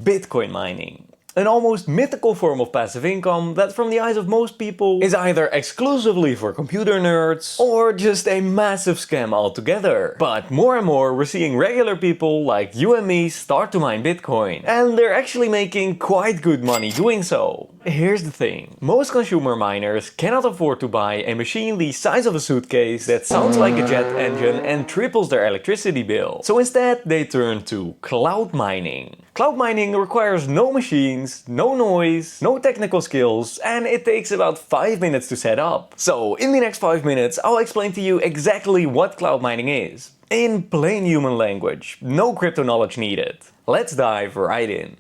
Bitcoin mining. An almost mythical form of passive income that from the eyes of most people is either exclusively for computer nerds or just a massive scam altogether. But more and more we're seeing regular people like you and me start to mine Bitcoin, and they're actually making quite good money doing so. Here's the thing, most consumer miners cannot afford to buy a machine the size of a suitcase that sounds like a jet engine and triples their electricity bill. So instead they turn to cloud mining. Cloud mining requires no machines, no noise, no technical skills, and it takes about 5 minutes to set up. So in the next 5 minutes I'll explain to you exactly what cloud mining is. In plain human language, no crypto knowledge needed. Let's dive right in.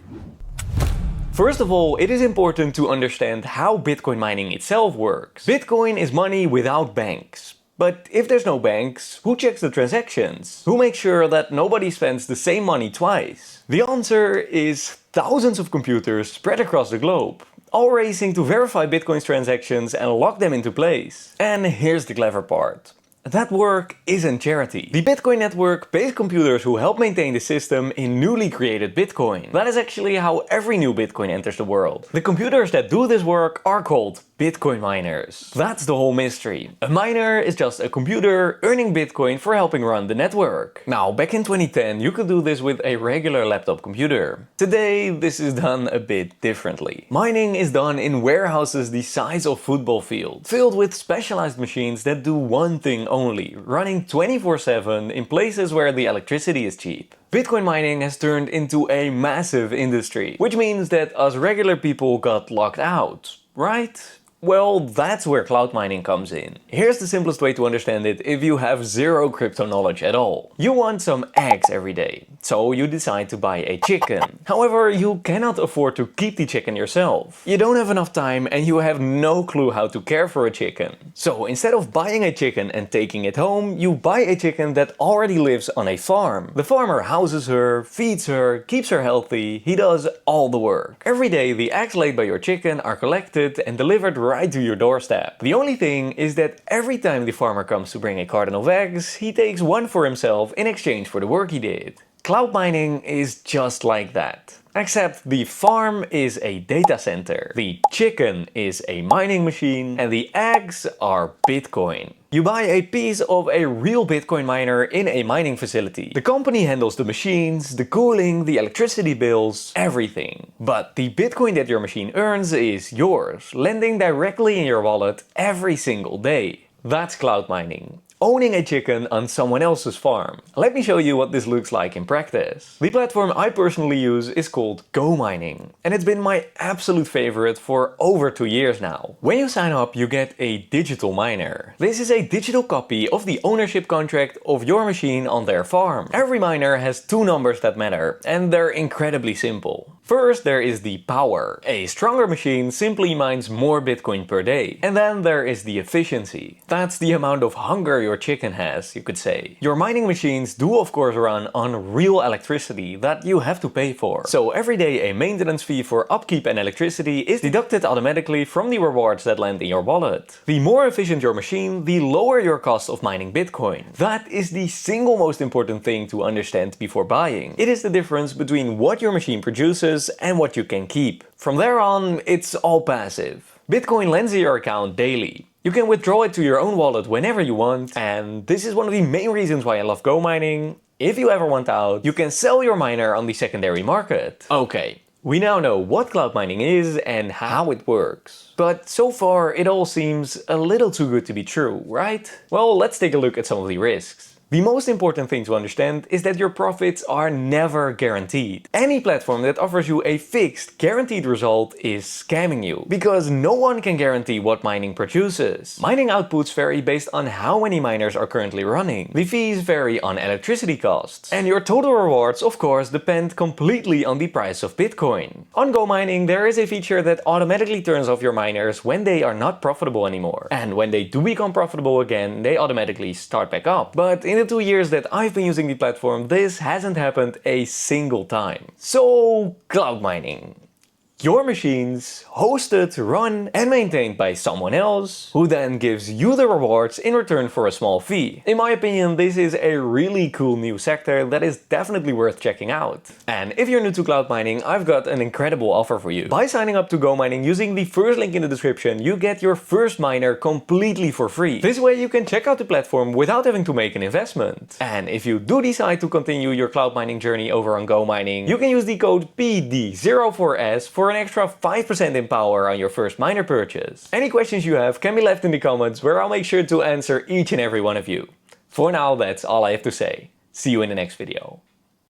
First of all, it is important to understand how Bitcoin mining itself works. Bitcoin is money without banks. But if there's no banks, who checks the transactions? Who makes sure that nobody spends the same money twice? The answer is thousands of computers spread across the globe, all racing to verify Bitcoin's transactions and lock them into place. And here's the clever part. That work isn't charity. The Bitcoin network pays computers who help maintain the system in newly created Bitcoin. That is actually how every new Bitcoin enters the world. The computers that do this work are called Bitcoin miners. That's the whole mystery. A miner is just a computer earning Bitcoin for helping run the network. Now, back in 2010, you could do this with a regular laptop computer. Today, this is done a bit differently. Mining is done in warehouses the size of football fields, filled with specialized machines that do one thing only, running 24/7 in places where the electricity is cheap. Bitcoin mining has turned into a massive industry, which means that us regular people got locked out, right? Well, that's where cloud mining comes in. Here's the simplest way to understand it if you have zero crypto knowledge at all. You want some eggs every day, so you decide to buy a chicken. However, you cannot afford to keep the chicken yourself. You don't have enough time and you have no clue how to care for a chicken. So instead of buying a chicken and taking it home, you buy a chicken that already lives on a farm. The farmer houses her, feeds her, keeps her healthy, he does all the work. Every day the eggs laid by your chicken are collected and delivered right to your doorstep. The only thing is that every time the farmer comes to bring a carton of eggs, he takes one for himself in exchange for the work he did. Cloud mining is just like that. Except the farm is a data center, the chicken is a mining machine, and the eggs are Bitcoin. You buy a piece of a real Bitcoin miner in a mining facility. The company handles the machines, the cooling, the electricity bills, everything. But the Bitcoin that your machine earns is yours, landing directly in your wallet every single day. That's cloud mining. Owning a chicken on someone else's farm. Let me show you what this looks like in practice. The platform I personally use is called GoMining, and it's been my absolute favorite for over 2 years now. When you sign up, you get a digital miner. This is a digital copy of the ownership contract of your machine on their farm. Every miner has 2 numbers that matter, and they're incredibly simple. First, there is the power. A stronger machine simply mines more Bitcoin per day. And then there is the efficiency. That's the amount of hunger your chicken has, you could say. Your mining machines do of course run on real electricity that you have to pay for. So every day a maintenance fee for upkeep and electricity is deducted automatically from the rewards that land in your wallet. The more efficient your machine, the lower your cost of mining Bitcoin. That is the single most important thing to understand before buying. It is the difference between what your machine produces and what you can keep. From there on, it's all passive. Bitcoin lands in your account daily. You can withdraw it to your own wallet whenever you want, and this is one of the main reasons why I love GoMining. If you ever want out, you can sell your miner on the secondary market. Okay, we now know what cloud mining is and how it works. But so far, it all seems a little too good to be true, right? Well, let's take a look at some of the risks. The most important thing to understand is that your profits are never guaranteed. Any platform that offers you a fixed, guaranteed result is scamming you, because no one can guarantee what mining produces. Mining outputs vary based on how many miners are currently running. The fees vary on electricity costs. And your total rewards, of course, depend completely on the price of Bitcoin. On GoMining, there is a feature that automatically turns off your miners when they are not profitable anymore. And when they do become profitable again, they automatically start back up. But in the 2 years that I've been using the platform, this hasn't happened a single time. So, cloud mining. your machines, hosted, run, and maintained by someone else, who then gives you the rewards in return for a small fee. In my opinion, this is a really cool new sector that is definitely worth checking out. And if you're new to cloud mining, I've got an incredible offer for you. By signing up to GoMining using the first link in the description, you get your first miner completely for free. This way you can check out the platform without having to make an investment. And if you do decide to continue your cloud mining journey over on GoMining, you can use the code PD04S for an extra 5% in power on your first miner purchase. Any questions you have can be left in the comments, where I'll make sure to answer each and every one of you. For now, that's all I have to say. See you in the next video.